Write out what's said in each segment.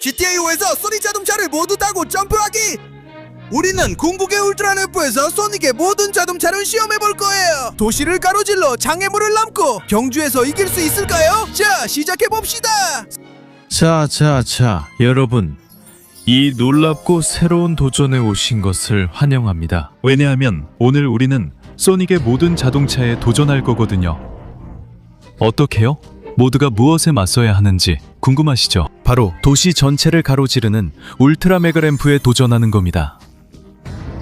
GTA5에서 소닉 자동차를 모두 타고 점프하기! 우리는 궁극의 울트라 램프에서 소닉의 모든 자동차를 시험해볼 거예요. 도시를 가로질러 장애물을 넘고 경주에서 이길 수 있을까요? 자, 시작해봅시다. 자, 여러분. 이 놀랍고 새로운 도전에 오신 것을 환영합니다. 왜냐하면 오늘 우리는 소닉의 모든 자동차에 도전할 거거든요. 어떻게요? 모두가 무엇에 맞서야 하는지 궁금하시죠? 바로 도시 전체를 가로지르는 울트라 메가 램프에 도전하는 겁니다.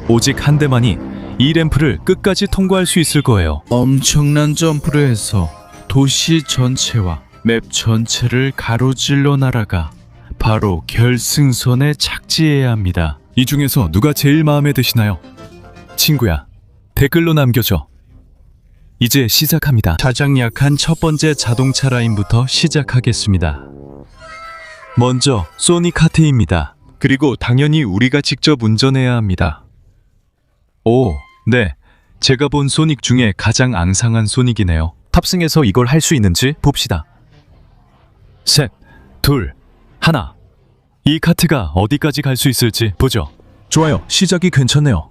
오직 한 대만이 이 램프를 끝까지 통과할 수 있을 거예요. 엄청난 점프를 해서 도시 전체와 맵 전체를 가로질러 날아가 바로 결승선에 착지해야 합니다. 이 중에서 누가 제일 마음에 드시나요? 친구야, 댓글로 남겨줘. 이제 시작합니다. 가장 약한 첫 번째 자동차 라인부터 시작하겠습니다. 먼저 소닉 카트입니다. 그리고 당연히 우리가 직접 운전해야 합니다. 오, 네. 제가 본 소닉 중에 가장 앙상한 소닉이네요. 탑승해서 이걸 할 수 있는지 봅시다. 셋, 둘, 하나. 이 카트가 어디까지 갈 수 있을지 보죠. 좋아요. 시작이 괜찮네요.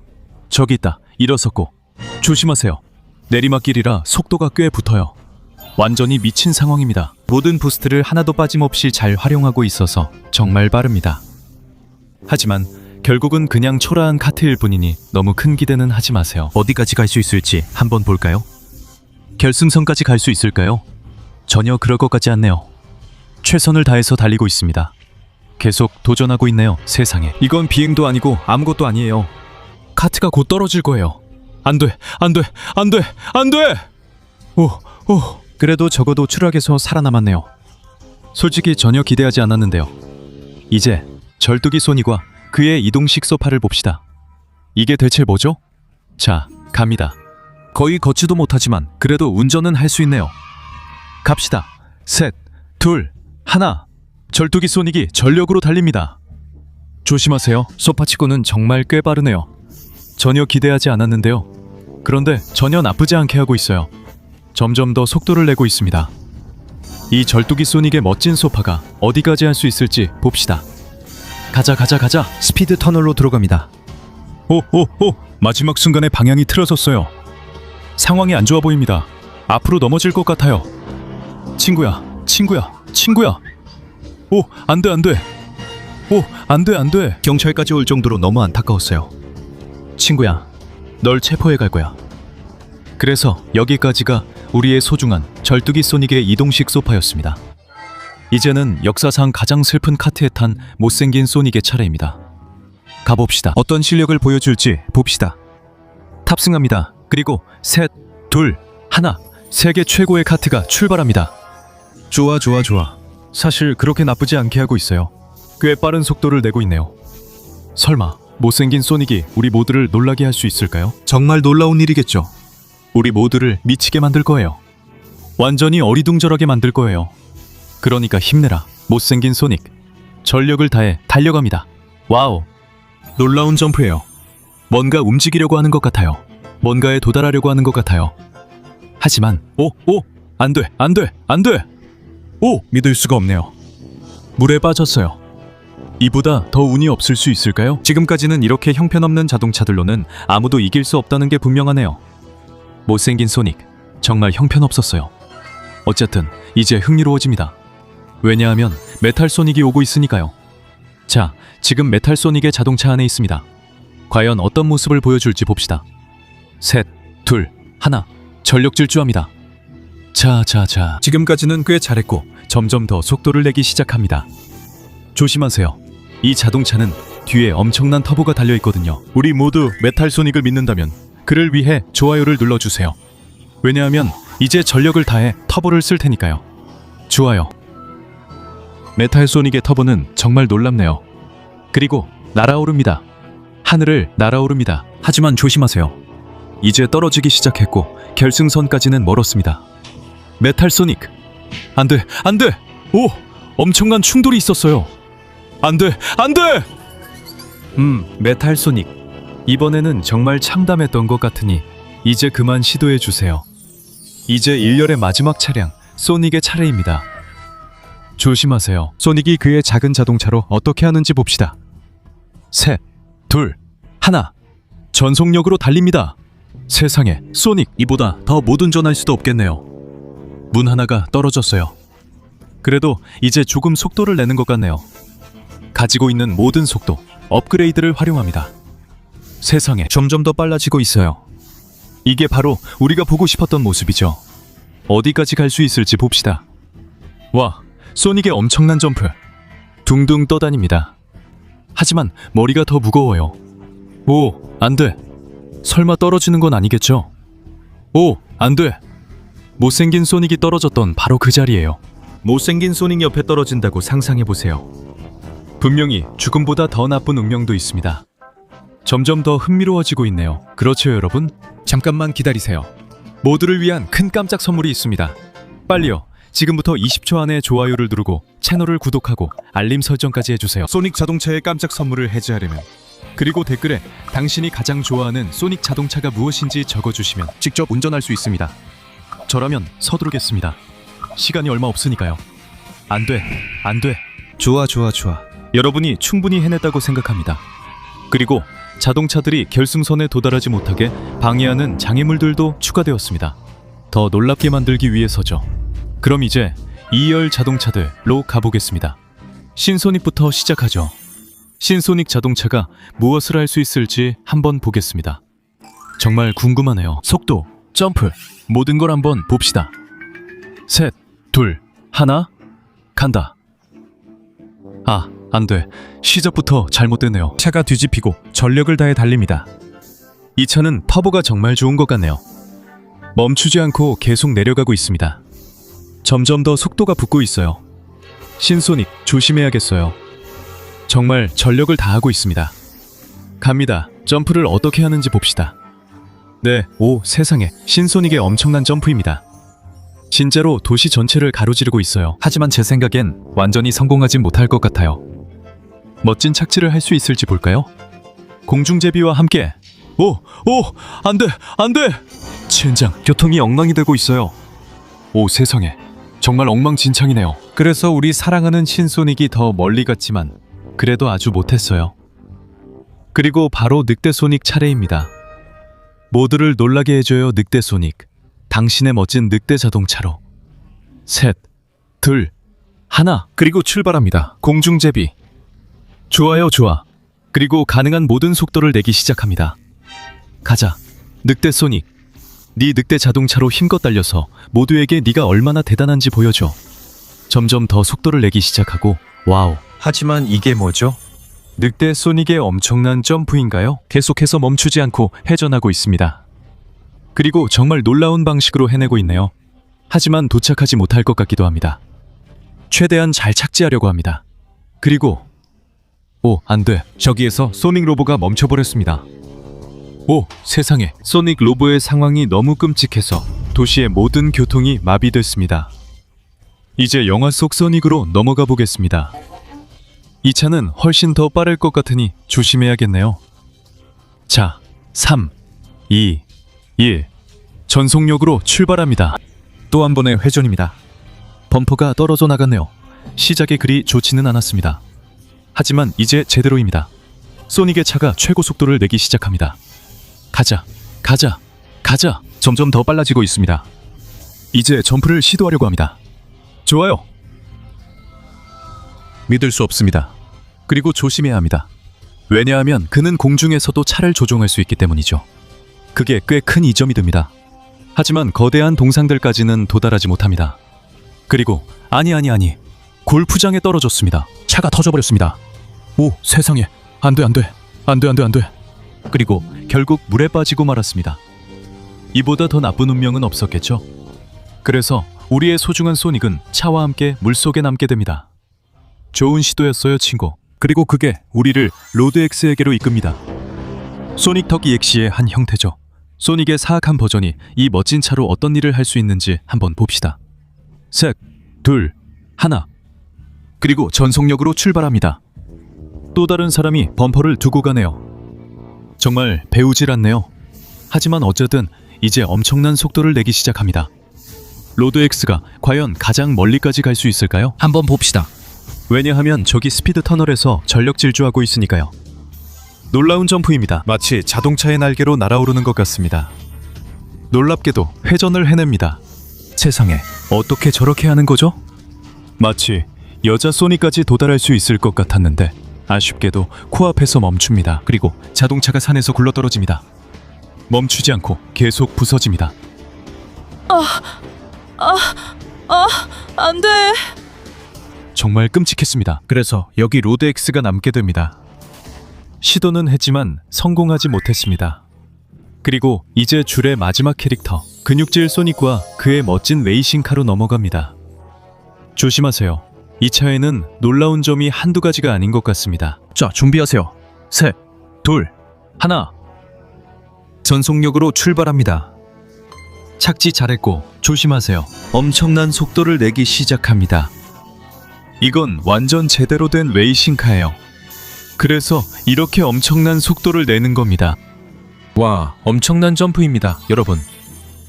저기 있다. 일어섰고. 조심하세요. 내리막길이라 속도가 꽤 붙어요. 완전히 미친 상황입니다. 모든 부스트를 하나도 빠짐없이 잘 활용하고 있어서 정말 빠릅니다. 하지만 결국은 그냥 초라한 카트일 뿐이니 너무 큰 기대는 하지 마세요. 어디까지 갈 수 있을지 한번 볼까요? 결승선까지 갈 수 있을까요? 전혀 그럴 것 같지 않네요. 최선을 다해서 달리고 있습니다. 계속 도전하고 있네요. 세상에. 이건 비행도 아니고 아무것도 아니에요. 카트가 곧 떨어질 거예요. 안 돼! 오. 그래도 적어도 추락에서 살아남았네요. 솔직히 전혀 기대하지 않았는데요. 이제 절뚝이 소닉과 그의 이동식 소파를 봅시다. 이게 대체 뭐죠? 자, 갑니다. 거의 걷지도 못하지만 그래도 운전은 할 수 있네요. 갑시다. 셋, 둘, 하나. 절뚝이 소닉이 전력으로 달립니다. 조심하세요. 소파치고는 정말 꽤 빠르네요. 전혀 기대하지 않았는데요. 그런데 전혀 나쁘지 않게 하고 있어요. 점점 더 속도를 내고 있습니다. 이 절뚝이 소닉의 멋진 소파가 어디까지 할 수 있을지 봅시다. 가자. 스피드 터널로 들어갑니다. 오. 마지막 순간에 방향이 틀어졌어요. 상황이 안 좋아 보입니다. 앞으로 넘어질 것 같아요. 친구야. 오, 안 돼. 오, 안 돼. 경찰까지 올 정도로 너무 안타까웠어요. 친구야, 널 체포해 갈 거야. 그래서 여기까지가 우리의 소중한 절뚝이 소닉의 이동식 소파였습니다. 이제는 역사상 가장 슬픈 카트에 탄 못생긴 소닉의 차례입니다. 가봅시다. 어떤 실력을 보여줄지 봅시다. 탑승합니다. 그리고 셋, 둘, 하나. 세계 최고의 카트가 출발합니다. 좋아. 사실 그렇게 나쁘지 않게 하고 있어요. 꽤 빠른 속도를 내고 있네요. 설마 못생긴 소닉이 우리 모두를 놀라게 할 수 있을까요? 정말 놀라운 일이겠죠. 우리 모두를 미치게 만들 거예요. 완전히 어리둥절하게 만들 거예요. 그러니까 힘내라, 못생긴 소닉. 전력을 다해 달려갑니다. 와우, 놀라운 점프예요. 뭔가 움직이려고 하는 것 같아요. 뭔가에 도달하려고 하는 것 같아요. 하지만 안 돼. 오, 믿을 수가 없네요. 물에 빠졌어요. 이보다 더 운이 없을 수 있을까요? 지금까지는 이렇게 형편없는 자동차들로는 아무도 이길 수 없다는 게 분명하네요. 못생긴 소닉, 정말 형편없었어요. 어쨌든 이제 흥미로워집니다. 왜냐하면 메탈 소닉이 오고 있으니까요. 자, 지금 메탈 소닉의 자동차 안에 있습니다. 과연 어떤 모습을 보여줄지 봅시다. 셋, 둘, 하나. 전력 질주합니다. 자. 지금까지는 꽤 잘했고 점점 더 속도를 내기 시작합니다. 조심하세요. 이 자동차는 뒤에 엄청난 터보가 달려있거든요. 우리 모두 메탈 소닉을 믿는다면 그를 위해 좋아요를 눌러주세요. 왜냐하면 이제 전력을 다해 터보를 쓸 테니까요. 좋아요. 메탈 소닉의 터보는 정말 놀랍네요. 그리고 날아오릅니다. 하늘을 날아오릅니다. 하지만 조심하세요. 이제 떨어지기 시작했고 결승선까지는 멀었습니다. 메탈 소닉, 안 돼. 오, 엄청난 충돌이 있었어요. 안 돼. 메탈 소닉, 이번에는 정말 참담했던 것 같으니 이제 그만 시도해 주세요. 이제 일렬의 마지막 차량 소닉의 차례입니다. 조심하세요. 소닉이 그의 작은 자동차로 어떻게 하는지 봅시다. 셋, 둘, 하나. 전속력으로 달립니다. 세상에, 소닉 이보다 더 못 운전할 수도 없겠네요. 문 하나가 떨어졌어요. 그래도 이제 조금 속도를 내는 것 같네요. 가지고 있는 모든 속도, 업그레이드를 활용합니다. 세상에, 점점 더 빨라지고 있어요. 이게 바로 우리가 보고 싶었던 모습이죠. 어디까지 갈 수 있을지 봅시다. 와, 소닉의 엄청난 점프. 둥둥 떠다닙니다. 하지만 머리가 더 무거워요. 오, 안 돼. 설마 떨어지는 건 아니겠죠? 오, 안 돼. 못생긴 소닉이 떨어졌던 바로 그 자리예요. 못생긴 소닉 옆에 떨어진다고 상상해보세요. 분명히 죽음보다 더 나쁜 운명도 있습니다. 점점 더 흥미로워지고 있네요. 그렇죠, 여러분? 잠깐만 기다리세요. 모두를 위한 큰 깜짝 선물이 있습니다. 빨리요. 지금부터 20초 안에 좋아요를 누르고 채널을 구독하고 알림 설정까지 해주세요. 소닉 자동차의 깜짝 선물을 해지하려면, 그리고 댓글에 당신이 가장 좋아하는 소닉 자동차가 무엇인지 적어주시면 직접 운전할 수 있습니다. 저라면 서두르겠습니다. 시간이 얼마 없으니까요. 안 돼, 안 돼. 좋아. 여러분이 충분히 해냈다고 생각합니다. 그리고 자동차들이 결승선에 도달하지 못하게 방해하는 장애물들도 추가되었습니다. 더 놀랍게 만들기 위해서죠. 그럼 이제 2열 자동차들로 가보겠습니다. 신소닉부터 시작하죠. 신소닉 자동차가 무엇을 할 수 있을지 한번 보겠습니다. 정말 궁금하네요. 속도, 점프, 모든 걸 한번 봅시다. 셋, 둘, 하나, 간다. 아, 안 돼. 시작부터 잘못됐네요. 차가 뒤집히고 전력을 다해 달립니다. 이 차는 터보가 정말 좋은 것 같네요. 멈추지 않고 계속 내려가고 있습니다. 점점 더 속도가 붙고 있어요. 신소닉 조심해야겠어요. 정말 전력을 다하고 있습니다. 갑니다. 점프를 어떻게 하는지 봅시다. 네, 오, 세상에. 신소닉의 엄청난 점프입니다. 진짜로 도시 전체를 가로지르고 있어요. 하지만 제 생각엔 완전히 성공하진 못할 것 같아요. 멋진 착지를 할 수 있을지 볼까요? 공중제비와 함께. 오, 안 돼. 젠장, 교통이 엉망이 되고 있어요. 오, 세상에. 정말 엉망진창이네요. 그래서 우리 사랑하는 신소닉이 더 멀리 갔지만 그래도 아주 못했어요. 그리고 바로 늑대소닉 차례입니다. 모두를 놀라게 해줘요, 늑대소닉. 당신의 멋진 늑대 자동차로. 셋, 둘, 하나. 그리고 출발합니다. 공중제비. 좋아요, 좋아. 그리고 가능한 모든 속도를 내기 시작합니다. 가자, 늑대소닉. 네 늑대 자동차로 힘껏 달려서 모두에게 네가 얼마나 대단한지 보여줘. 점점 더 속도를 내기 시작하고, 와우. 하지만 이게 뭐죠? 늑대 소닉의 엄청난 점프인가요? 계속해서 멈추지 않고 회전하고 있습니다. 그리고 정말 놀라운 방식으로 해내고 있네요. 하지만 도착하지 못할 것 같기도 합니다. 최대한 잘 착지하려고 합니다. 그리고 오, 안 돼. 저기에서 소닉 로보가 멈춰버렸습니다. 오, 세상에. 소닉 로보의 상황이 너무 끔찍해서 도시의 모든 교통이 마비됐습니다. 이제 영화 속 소닉으로 넘어가 보겠습니다. 이 차는 훨씬 더 빠를 것 같으니 조심해야겠네요. 자, 3, 2, 1. 전속력으로 출발합니다. 또 한 번의 회전입니다. 범퍼가 떨어져 나갔네요. 시작에 그리 좋지는 않았습니다. 하지만 이제 제대로입니다. 소닉의 차가 최고 속도를 내기 시작합니다. 가자. 점점 더 빨라지고 있습니다. 이제 점프를 시도하려고 합니다. 좋아요. 믿을 수 없습니다. 그리고 조심해야 합니다. 왜냐하면 그는 공중에서도 차를 조종할 수 있기 때문이죠. 그게 꽤 큰 이점이 됩니다. 하지만 거대한 동상들까지는 도달하지 못합니다. 그리고 아니. 골프장에 떨어졌습니다. 차가 터져버렸습니다. 오, 세상에. 안 돼. 그리고 결국 물에 빠지고 말았습니다. 이보다 더 나쁜 운명은 없었겠죠? 그래서 우리의 소중한 소닉은 차와 함께 물속에 남게 됩니다. 좋은 시도였어요, 친구. 그리고 그게 우리를 로드엑스에게로 이끕니다. 소닉 덕 EX의 한 형태죠. 소닉의 사악한 버전이 이 멋진 차로 어떤 일을 할 수 있는지 한번 봅시다. 셋, 둘, 하나. 그리고 전속력으로 출발합니다. 또 다른 사람이 범퍼를 두고 가네요. 정말 배우질 않네요. 하지만 어쨌든 이제 엄청난 속도를 내기 시작합니다. 로드 X가 과연 가장 멀리까지 갈 수 있을까요? 한번 봅시다. 왜냐하면 저기 스피드 터널에서 전력 질주하고 있으니까요. 놀라운 점프입니다. 마치 자동차의 날개로 날아오르는 것 같습니다. 놀랍게도 회전을 해냅니다. 세상에, 어떻게 저렇게 하는 거죠? 마치 여자 소니까지 도달할 수 있을 것 같았는데 아쉽게도 코앞에서 멈춥니다. 그리고 자동차가 산에서 굴러떨어집니다. 멈추지 않고 계속 부서집니다. 안 돼. 정말 끔찍했습니다. 그래서 여기 로드 X가 남게 됩니다. 시도는 했지만 성공하지 못했습니다. 그리고 이제 줄의 마지막 캐릭터 근육질 소닉과 그의 멋진 레이싱카로 넘어갑니다. 조심하세요. 이 차에는 놀라운 점이 한두 가지가 아닌 것 같습니다. 자, 준비하세요. 셋, 둘, 하나. 전속력으로 출발합니다. 착지 잘했고 조심하세요. 엄청난 속도를 내기 시작합니다. 이건 완전 제대로 된 레이싱카예요. 그래서 이렇게 엄청난 속도를 내는 겁니다. 와, 엄청난 점프입니다, 여러분.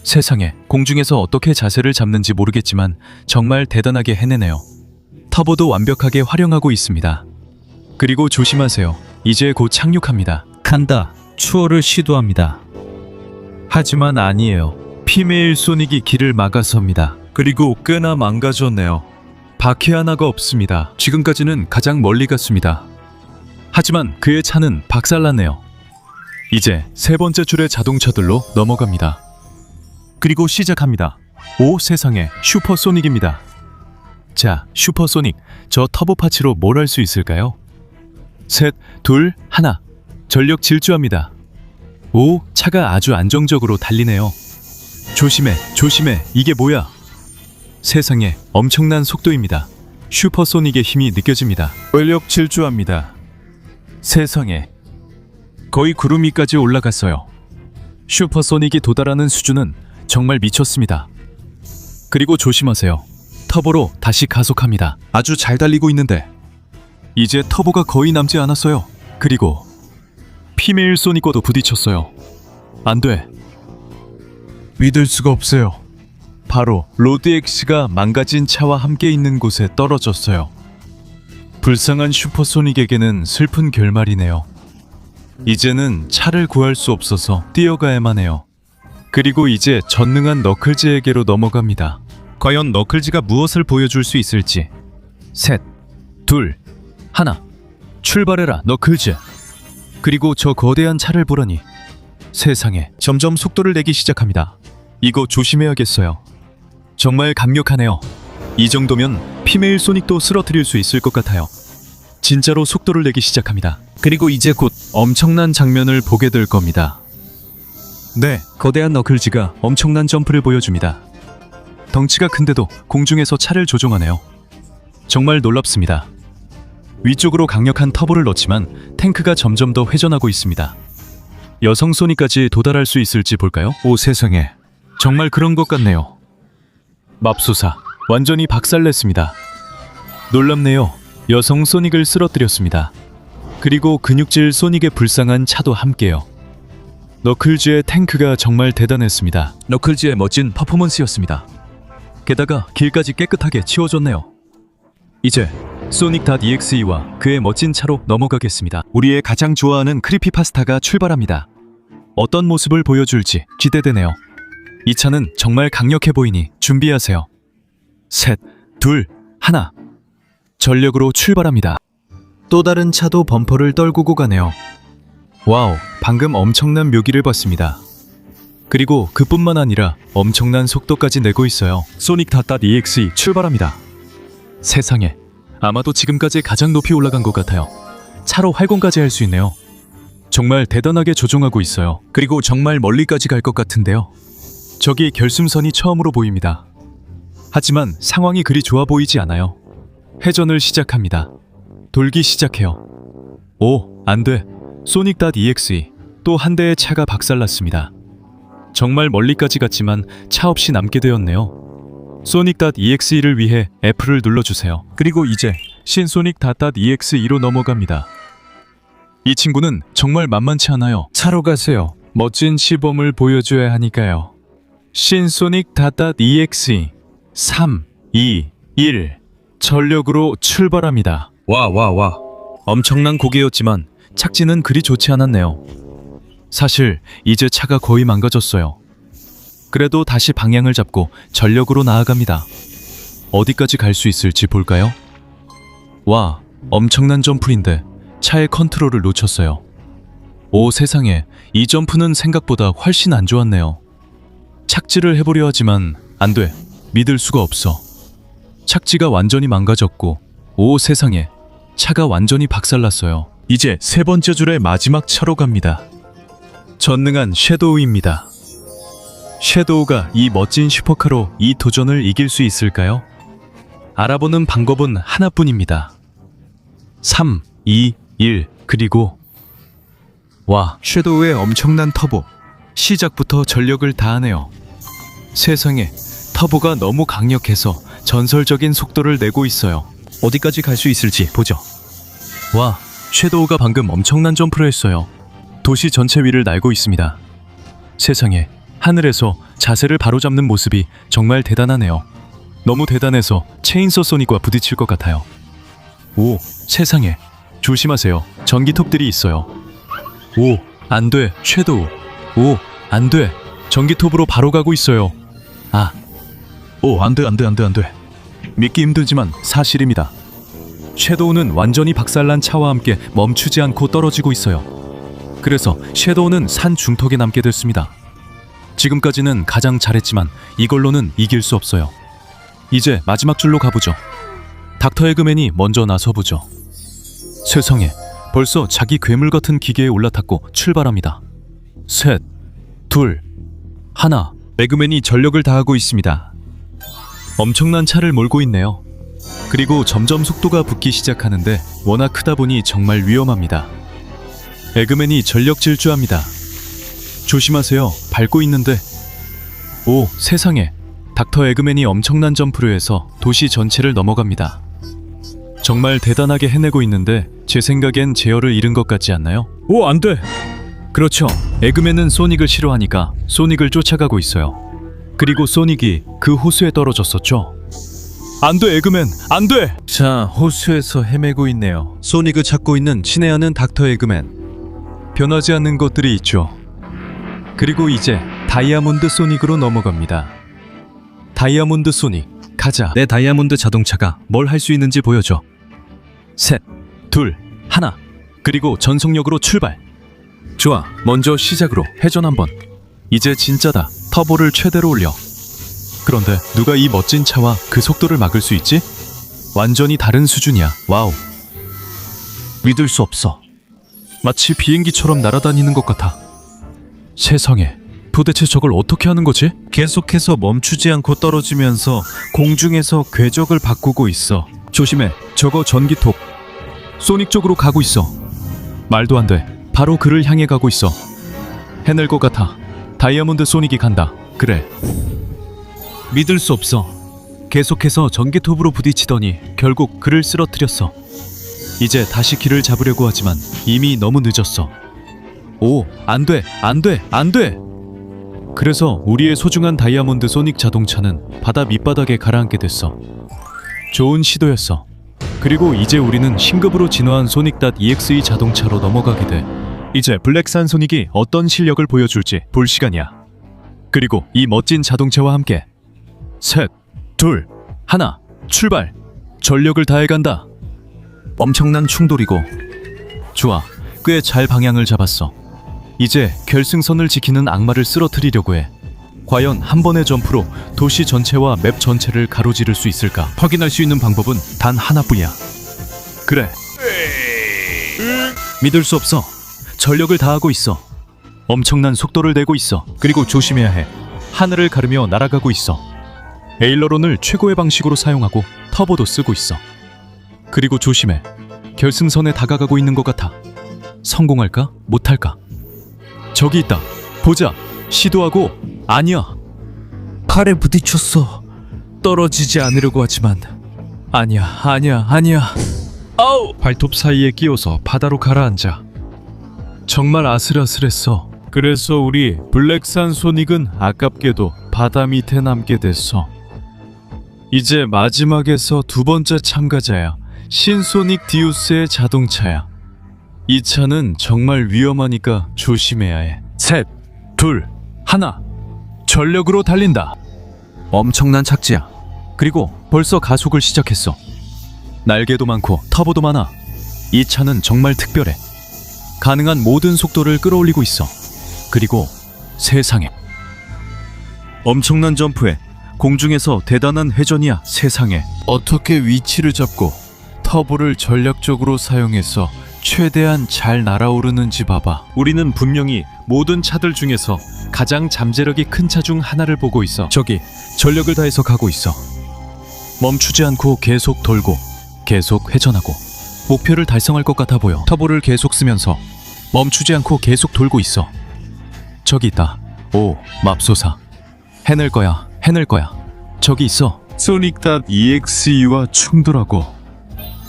세상에, 공중에서 어떻게 자세를 잡는지 모르겠지만 정말 대단하게 해내네요. 터보도 완벽하게 활용하고 있습니다. 그리고 조심하세요. 이제 곧 착륙합니다. 간다. 추월을 시도합니다. 하지만 아니에요. 피메일 소닉이 길을 막아섭니다. 그리고 꽤나 망가졌네요. 바퀴 하나가 없습니다. 지금까지는 가장 멀리 갔습니다. 하지만 그의 차는 박살났네요. 이제 세 번째 줄의 자동차들로 넘어갑니다. 그리고 시작합니다. 오 세상에, 슈퍼소닉입니다. 자, 슈퍼소닉, 저 터보 파츠로 뭘 할 수 있을까요? 셋, 둘, 하나. 전력 질주합니다. 오, 차가 아주 안정적으로 달리네요. 조심해, 조심해. 이게 뭐야? 세상에, 엄청난 속도입니다. 슈퍼소닉의 힘이 느껴집니다. 전력 질주합니다. 세상에, 거의 구름 위까지 올라갔어요. 슈퍼소닉이 도달하는 수준은 정말 미쳤습니다. 그리고 조심하세요. 터보로 다시 가속합니다. 아주 잘 달리고 있는데 이제 터보가 거의 남지 않았어요. 그리고 피메일 소닉과도 부딪혔어요. 안 돼. 믿을 수가 없어요. 바로 로드 X가 망가진 차와 함께 있는 곳에 떨어졌어요. 불쌍한 슈퍼소닉에게는 슬픈 결말이네요. 이제는 차를 구할 수 없어서 뛰어가야만 해요. 그리고 이제 전능한 너클즈에게로 넘어갑니다. 과연 너클즈가 무엇을 보여줄 수 있을지. 셋, 둘, 하나. 출발해라, 너클즈. 그리고 저 거대한 차를 보라니. 세상에, 점점 속도를 내기 시작합니다. 이거 조심해야겠어요. 정말 강력하네요. 이 정도면 피메일 소닉도 쓰러뜨릴 수 있을 것 같아요. 진짜로 속도를 내기 시작합니다. 그리고 이제 곧 엄청난 장면을 보게 될 겁니다. 네, 거대한 너클즈가 엄청난 점프를 보여줍니다. 덩치가 큰데도 공중에서 차를 조종하네요. 정말 놀랍습니다. 위쪽으로 강력한 터보를 넣지만 탱크가 점점 더 회전하고 있습니다. 여성 소닉까지 도달할 수 있을지 볼까요? 오 세상에, 정말 그런 것 같네요. 맙소사, 완전히 박살냈습니다. 놀랍네요. 여성 소닉을 쓰러뜨렸습니다. 그리고 근육질 소닉의 불쌍한 차도 함께요. 너클즈의 탱크가 정말 대단했습니다. 너클즈의 멋진 퍼포먼스였습니다. 게다가 길까지 깨끗하게 치워줬네요. 이제 소닉.exe와 그의 멋진 차로 넘어가겠습니다. 우리의 가장 좋아하는 크리피파스타가 출발합니다. 어떤 모습을 보여줄지 기대되네요. 이 차는 정말 강력해 보이니 준비하세요. 셋, 둘, 하나. 전력으로 출발합니다. 또 다른 차도 범퍼를 떨구고 가네요. 와우, 방금 엄청난 묘기를 봤습니다. 그리고 그뿐만 아니라 엄청난 속도까지 내고 있어요. 소닉.exe 출발합니다. 세상에, 아마도 지금까지 가장 높이 올라간 것 같아요. 차로 활공까지 할 수 있네요. 정말 대단하게 조종하고 있어요. 그리고 정말 멀리까지 갈 것 같은데요. 저기 결승선이 처음으로 보입니다. 하지만 상황이 그리 좋아 보이지 않아요. 회전을 시작합니다. 돌기 시작해요. 오, 안 돼. 소닉.exe 또 한 대의 차가 박살났습니다. 정말 멀리까지 갔지만 차 없이 남게 되었네요. 소닉.exe를 위해 F를 눌러주세요. 그리고 이제 신소닉.exe로 넘어갑니다. 이 친구는 정말 만만치 않아요. 차로 가세요. 멋진 시범을 보여줘야 하니까요. 신소닉.exe 3, 2, 1. 전력으로 출발합니다. 와. 엄청난 고개였지만 착지는 그리 좋지 않았네요. 사실 이제 차가 거의 망가졌어요. 그래도 다시 방향을 잡고 전력으로 나아갑니다. 어디까지 갈 수 있을지 볼까요? 와, 엄청난 점프인데 차의 컨트롤을 놓쳤어요. 오 세상에, 이 점프는 생각보다 훨씬 안 좋았네요. 착지를 해보려 하지만 안 돼. 믿을 수가 없어. 착지가 완전히 망가졌고, 오 세상에, 차가 완전히 박살났어요. 이제 세 번째 줄의 마지막 차로 갑니다. 전능한 섀도우입니다. 섀도우가 이 멋진 슈퍼카로 이 도전을 이길 수 있을까요? 알아보는 방법은 하나뿐입니다. 3, 2, 1, 그리고 와, 섀도우의 엄청난 터보. 시작부터 전력을 다하네요. 세상에, 터보가 너무 강력해서 전설적인 속도를 내고 있어요. 어디까지 갈 수 있을지 보죠. 와, 섀도우가 방금 엄청난 점프를 했어요. 도시 전체 위를 날고 있습니다. 세상에, 하늘에서 자세를 바로잡는 모습이 정말 대단하네요. 너무 대단해서 체인소 소닉과 부딪힐 것 같아요. 오, 세상에, 조심하세요. 전기톱들이 있어요. 오, 안 돼, 섀도우. 오, 안 돼. 전기톱으로 바로 가고 있어요. 아, 오, 안 돼. 믿기 힘들지만 사실입니다. 섀도우는 완전히 박살난 차와 함께 멈추지 않고 떨어지고 있어요. 그래서 섀도우는 산 중턱에 남게 됐습니다. 지금까지는 가장 잘했지만 이걸로는 이길 수 없어요. 이제 마지막 줄로 가보죠. 닥터 에그맨이 먼저 나서보죠. 세상에, 벌써 자기 괴물 같은 기계에 올라탔고 출발합니다. 셋, 둘, 하나. 에그맨이 전력을 다하고 있습니다. 엄청난 차를 몰고 있네요. 그리고 점점 속도가 붙기 시작하는데 워낙 크다 보니 정말 위험합니다. 에그맨이 전력 질주합니다. 조심하세요. 밟고 있는데. 오, 세상에. 닥터 에그맨이 엄청난 점프를 해서 도시 전체를 넘어갑니다. 정말 대단하게 해내고 있는데 제 생각엔 제어를 잃은 것 같지 않나요? 오, 안 돼. 그렇죠. 에그맨은 소닉을 싫어하니까 소닉을 쫓아가고 있어요. 그리고 소닉이 그 호수에 떨어졌었죠. 안 돼, 에그맨, 안 돼. 자, 호수에서 헤매고 있네요. 소닉을 찾고 있는 친애하는 닥터 에그맨. 변하지 않는 것들이 있죠. 그리고 이제 다이아몬드 소닉으로 넘어갑니다. 다이아몬드 소닉, 가자. 내 다이아몬드 자동차가 뭘 할 수 있는지 보여줘. 셋, 둘, 하나. 그리고 전속력으로 출발. 좋아, 먼저 시작으로 회전 한번. 이제 진짜다. 터보를 최대로 올려. 그런데 누가 이 멋진 차와 그 속도를 막을 수 있지? 완전히 다른 수준이야. 와우. 믿을 수 없어. 마치 비행기처럼 날아다니는 것 같아. 세상에, 도대체 저걸 어떻게 하는 거지? 계속해서 멈추지 않고 떨어지면서 공중에서 궤적을 바꾸고 있어. 조심해, 저거 전기톱. 소닉 쪽으로 가고 있어. 말도 안 돼. 바로 그를 향해 가고 있어. 해낼 것 같아. 다이아몬드 소닉이 간다. 그래. 믿을 수 없어. 계속해서 전기톱으로 부딪히더니 결국 그를 쓰러뜨렸어. 이제 다시 길을 잡으려고 하지만 이미 너무 늦었어. 오, 안 돼. 그래서 우리의 소중한 다이아몬드 소닉 자동차는 바다 밑바닥에 가라앉게 됐어. 좋은 시도였어. 그리고 이제 우리는 신급으로 진화한 소닉.exe 자동차로 넘어가게 돼. 이제 블랙산 소닉이 어떤 실력을 보여줄지 볼 시간이야. 그리고 이 멋진 자동차와 함께 셋, 둘, 하나, 출발! 전력을 다해간다. 엄청난 충돌이고. 좋아, 꽤 잘 방향을 잡았어. 이제 결승선을 지키는 악마를 쓰러뜨리려고 해. 과연 한 번의 점프로 도시 전체와 맵 전체를 가로지를 수 있을까? 확인할 수 있는 방법은 단 하나뿐이야. 그래. 믿을 수 없어. 전력을 다하고 있어. 엄청난 속도를 내고 있어. 그리고 조심해야 해. 하늘을 가르며 날아가고 있어. 에일러론을 최고의 방식으로 사용하고 터보도 쓰고 있어. 그리고 조심해. 결승선에 다가가고 있는 것 같아. 성공할까? 못할까? 저기 있다. 보자. 시도하고. 아니야. 칼에 부딪혔어. 떨어지지 않으려고 하지만 아니야. 아우! 발톱 사이에 끼워서 바다로 가라앉아. 정말 아슬아슬했어. 그래서 우리 블랙산 소닉은 아깝게도 바다 밑에 남게 됐어. 이제 마지막에서 두 번째 참가자야. 신소닉 디우스의 자동차야. 이 차는 정말 위험하니까 조심해야 해. 셋, 둘, 하나. 전력으로 달린다. 엄청난 착지야. 그리고 벌써 가속을 시작했어. 날개도 많고 터보도 많아. 이 차는 정말 특별해. 가능한 모든 속도를 끌어올리고 있어. 그리고 세상에. 엄청난 점프에 공중에서 대단한 회전이야. 세상에. 어떻게 위치를 잡고 터보를 전략적으로 사용해서 최대한 잘 날아오르는지 봐봐. 우리는 분명히 모든 차들 중에서 가장 잠재력이 큰 차 중 하나를 보고 있어. 저기 전력을 다해서 가고 있어. 멈추지 않고 계속 돌고 계속 회전하고 목표를 달성할 것 같아 보여. 터보를 계속 쓰면서 멈추지 않고 계속 돌고 있어. 저기 있다. 오, 맙소사. 해낼 거야. 해낼 거야. 저기 있어. 소닉.exe와 충돌하고.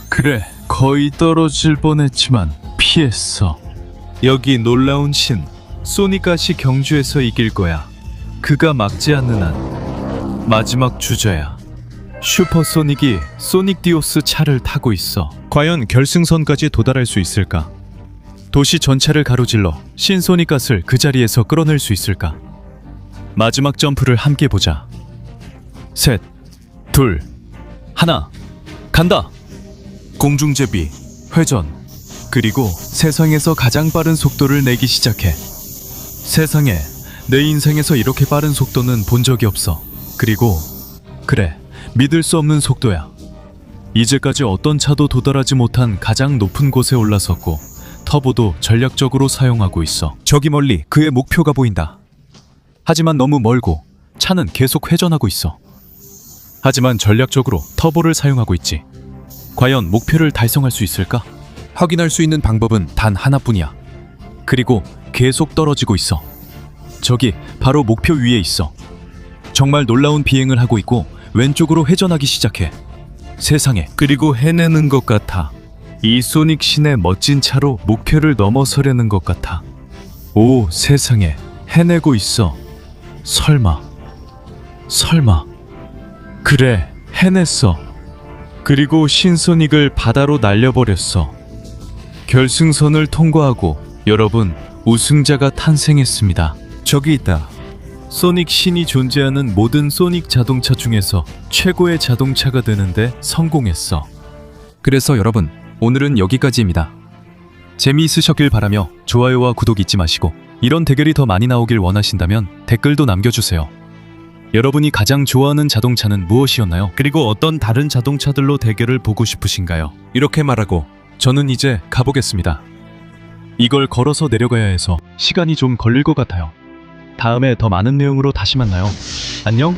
그래, 거의 떨어질 뻔했지만 피했어. 여기 놀라운 신 소닉갓이 경주에서 이길 거야. 그가 막지 않는 한 마지막 주자야. 슈퍼소닉이 소닉 디오스 차를 타고 있어. 과연 결승선까지 도달할 수 있을까? 도시 전체를 가로질러 신소닉갓을 그 자리에서 끌어낼 수 있을까? 마지막 점프를 함께 보자. 셋, 둘, 하나, 간다! 공중제비, 회전, 그리고 세상에서 가장 빠른 속도를 내기 시작해. 세상에, 내 인생에서 이렇게 빠른 속도는 본 적이 없어. 그리고 그래, 믿을 수 없는 속도야. 이제까지 어떤 차도 도달하지 못한 가장 높은 곳에 올라섰고 터보도 전략적으로 사용하고 있어. 저기 멀리 그의 목표가 보인다. 하지만 너무 멀고 차는 계속 회전하고 있어. 하지만 전략적으로 터보를 사용하고 있지. 과연 목표를 달성할 수 있을까? 확인할 수 있는 방법은 단 하나뿐이야. 그리고 계속 떨어지고 있어. 저기 바로 목표 위에 있어. 정말 놀라운 비행을 하고 있고 왼쪽으로 회전하기 시작해. 세상에. 그리고 해내는 것 같아. 이 소닉 신의 멋진 차로 목표를 넘어서려는 것 같아. 오, 세상에. 해내고 있어. 설마. 그래, 해냈어. 그리고 신소닉을 바다로 날려버렸어. 결승선을 통과하고 여러분, 우승자가 탄생했습니다. 저기 있다. 소닉 신이 존재하는 모든 소닉 자동차 중에서 최고의 자동차가 되는데 성공했어. 그래서 여러분, 오늘은 여기까지입니다. 재미있으셨길 바라며 좋아요와 구독 잊지 마시고 이런 대결이 더 많이 나오길 원하신다면 댓글도 남겨주세요. 여러분이 가장 좋아하는 자동차는 무엇이었나요? 그리고 어떤 다른 자동차들로 대결을 보고 싶으신가요? 이렇게 말하고 저는 이제 가보겠습니다. 이걸 걸어서 내려가야 해서 시간이 좀 걸릴 것 같아요. 다음에 더 많은 내용으로 다시 만나요. 안녕?